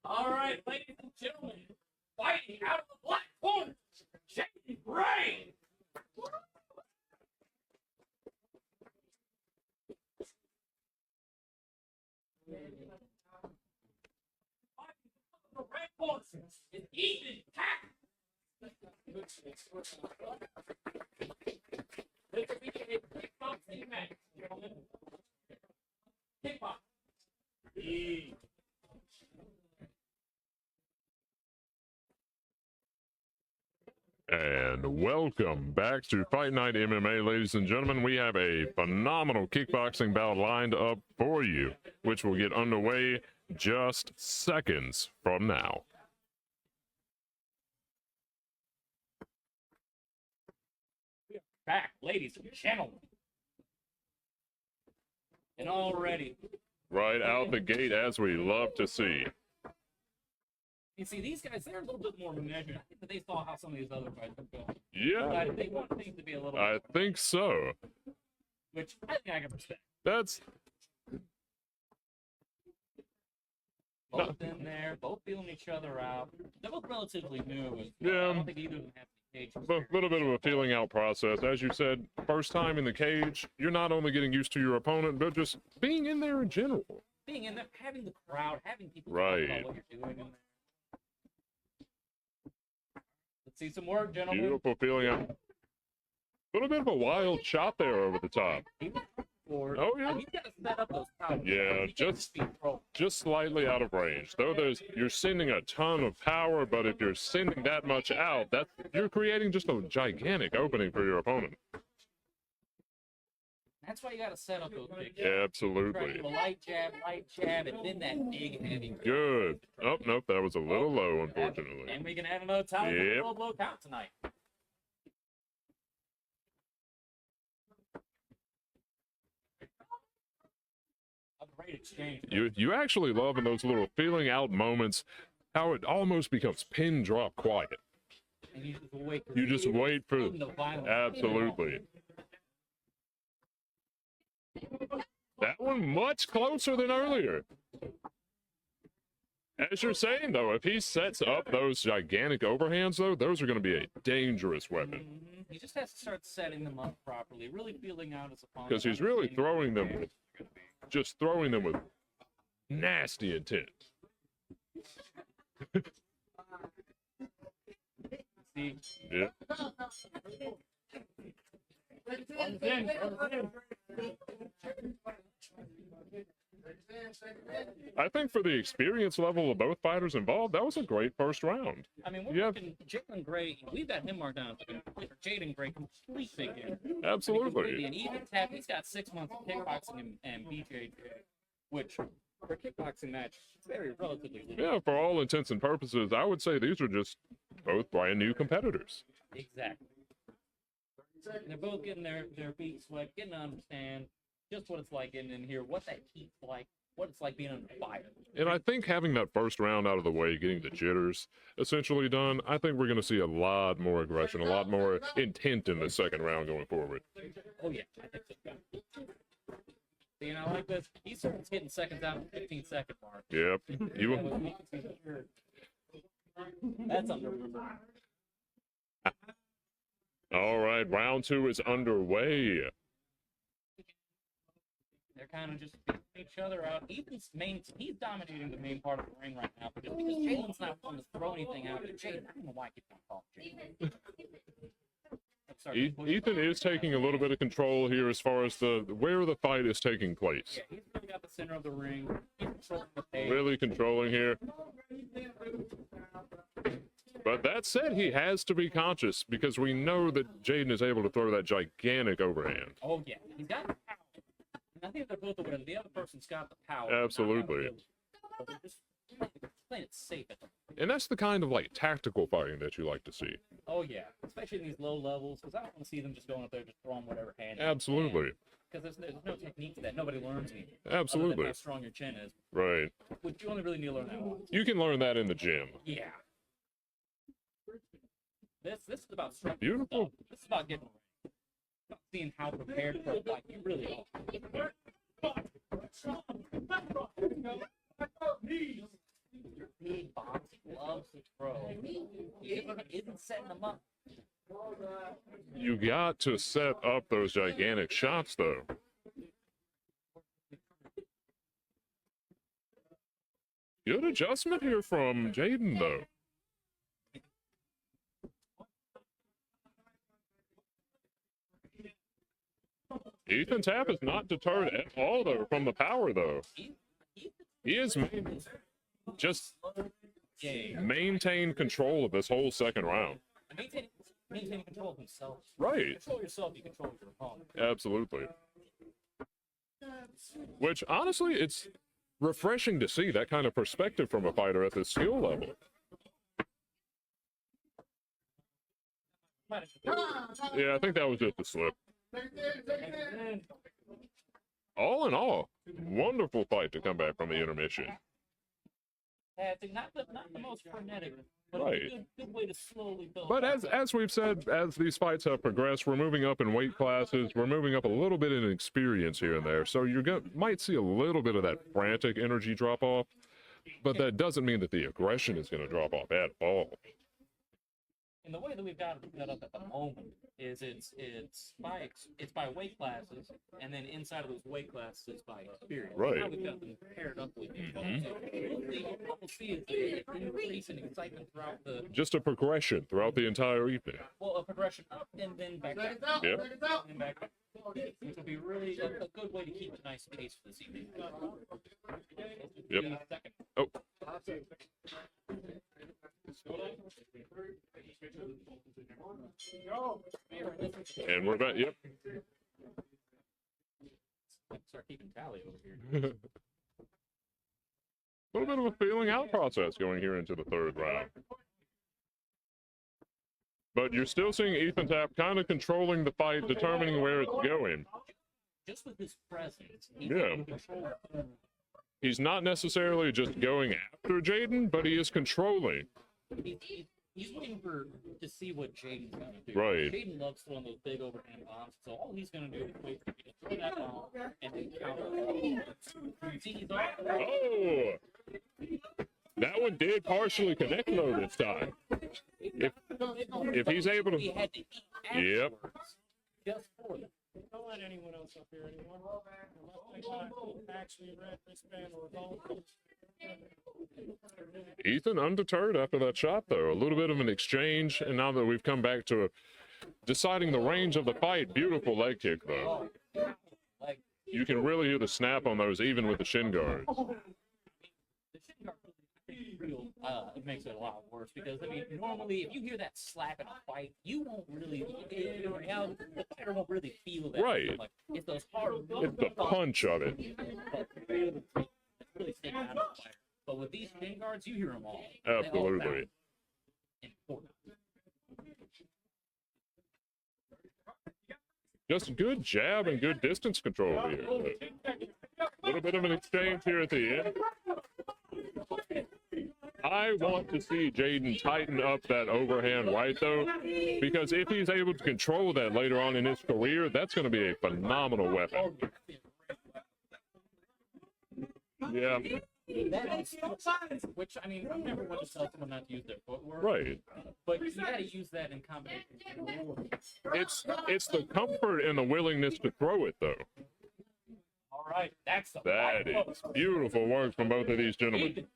All right, ladies and gentlemen, fighting out of the black corner, Shady Gray. The red corner is Ethan Tack. This will be a kickboxing match, gentlemen. Kickboxing. And welcome back to FiteNite MMA, ladies and gentlemen. We have a phenomenal kickboxing bout lined up for you, which will get underway just seconds from now. We are back, ladies and gentlemen. And already. Right out the gate, as we love to see. You see, these guys, they're a little bit more measured. I think that they saw how some of these other fights are going. Yeah. They want things to be a little I think so. Which I think I can respect. That's... Both in there, both feeling each other out. They're both relatively new. Yeah. I don't think either of them have the cage. A little bit of a feeling out process. As you said, first time in the cage, you're not only getting used to your opponent, but just being in there in general. Being in there, having the crowd, having people right. talk about what you're doing in there. Let's see some work, gentlemen. Beautiful feeling out. A little bit of a wild shot there over the top. Oh yeah. He's got to set up those powers. Yeah, just slightly out of range. Though you're sending a ton of power, but if you're sending that much out, you're creating just a gigantic opening for your opponent. That's why you got to set up those big. Yeah, absolutely. Try to do a light jab, and then that big heavy. Good. Oh nope, that was a little low, unfortunately. And we can add another time for the low blow count tonight. Great exchange. You actually love in those little feeling out moments how it almost becomes pin drop quiet. And you just wait for absolutely. That one much closer than earlier. As you're saying, though, if he sets up those gigantic overhands, though, those are going to be a dangerous weapon. Mm-hmm. He just has to start setting them up properly, really feeling out his opponent. Because he's really throwing them with, just throwing them with nasty intent. See? Yeah. I think for the experience level of both fighters involved, that was a great first round. I mean, we're looking Jalen Gray, we've got him marked down as Jaden Gray, complete figure. Absolutely. And even Tap, he's got 6 months of kickboxing and BJJ, which for a kickboxing match, it's very relatively little. Yeah, for all intents and purposes, I would say these are just both brand new competitors. Exactly. And they're both getting their feet sweat, getting to understand just what it's like getting in here, what that heat's like, what it's like being under fire. And I think having that first round out of the way, getting the jitters essentially done, I think we're going to see a lot more aggression, a lot more intent in the second round going forward. Oh, yeah, I think so. See, and I like this. He starts getting seconds out in the 15-second mark. Yep. That's under. All right, round two is underway. They're kind of just each other out. He's dominating the main part of the ring right now, but just because Jalen's not going to throw anything out. Jalen, I don't know why I keep on calling Jalen. Ethan is taking a little bit of control here as far as where the fight is taking place. Yeah, he's really got the center of the ring. He's controlling the pace. Really controlling here. But that said, he has to be conscious because we know that Jaden is able to throw that gigantic overhand. Oh, yeah. He's got the power. I think they're both aware. The other person's got the power. Absolutely. Just playing it safe at them. And that's the kind of tactical fighting that you like to see. Oh yeah, especially in these low levels, because I don't want to see them just going up there just throwing whatever hand. Absolutely. Because there's no technique to that. Nobody learns anything. Absolutely. Other than how strong your chin is. Right. Which you only really need to learn that once. You can learn that in the gym. Yeah. This is about strength. Beautiful. This is about getting ready. Not seeing how prepared for a fight you really are. Your big box loves to throw. He isn't setting them up. You got to set up those gigantic shots, though. Good adjustment here from Jaden, though. Ethan Tapp is not deterred at all, though, from the power, though. He is just maintain control of this whole second round. Maintaining control of himself. Right. Control yourself, you control your opponent. Absolutely. Which, honestly, it's refreshing to see that kind of perspective from a fighter at this skill level. Yeah, I think that was just a slip. All in all, wonderful fight to come back from the intermission. I think not the most frenetic, but Right. a good way to slowly build. But as we've said, as these fights have progressed, we're moving up in weight classes. We're moving up a little bit in experience here and there. So you might see a little bit of that frantic energy drop off, but that doesn't mean that the aggression is going to drop off at all. And the way that we've got it set up at the moment is it's by weight classes, and then inside of those weight classes it's by experience. Right. How we've got them paired up with each other. So what we'll see is an increase in excitement throughout the. Just a progression throughout the entire evening. Well, a progression up and then back down. Yep. And back up. Which will be really a good way to keep a nice pace for this evening. Yep. Oh. And we're back. Yep. Start keeping tally over here. A little bit of a feeling out process going here into the third round. But you're still seeing Ethan Tapp kind of controlling the fight, determining where it's going. Just with his presence, Yeah. He's not necessarily just going after Jaden, but he is controlling. He's waiting to see what Jaden's going to do. Right. Jaden loves throwing those big overhand bombs, so all he's going to do is wait for me to throw that bomb and then counter. See, he's Oh! That one did partially connect though this time. If he's able to. He had to eat Yep. afterwards, just for them. Don't let anyone else up here anymore. Unless they got actually red wristband or gold. Ethan undeterred after that shot, though. A little bit of an exchange, and now that we've come back to deciding the range of the fight, beautiful leg kick, though. Like, You can really hear the snap on those, even with the shin guards. the shin guard real, it makes it a lot worse because, I mean, normally if you hear that slap in a fight, you won't really, in reality, the fighter won't really feel that. Right. Like, it's those hard. It's the punch of it. Really stick out of the fighter. But with these shin guards, you hear them all. Absolutely. Important. Just good jab and good distance control here. A little bit of an exchange here at the end. I want to see Jaden tighten up that overhand right, though, because if he's able to control that later on in his career, that's going to be a phenomenal weapon. Yeah. Which, I mean, I'm never one to tell someone not to use their footwork. Right. But you got to use that in combination. It's the comfort and the willingness to throw it, though. All right, that's the That is beautiful work from both of these gentlemen.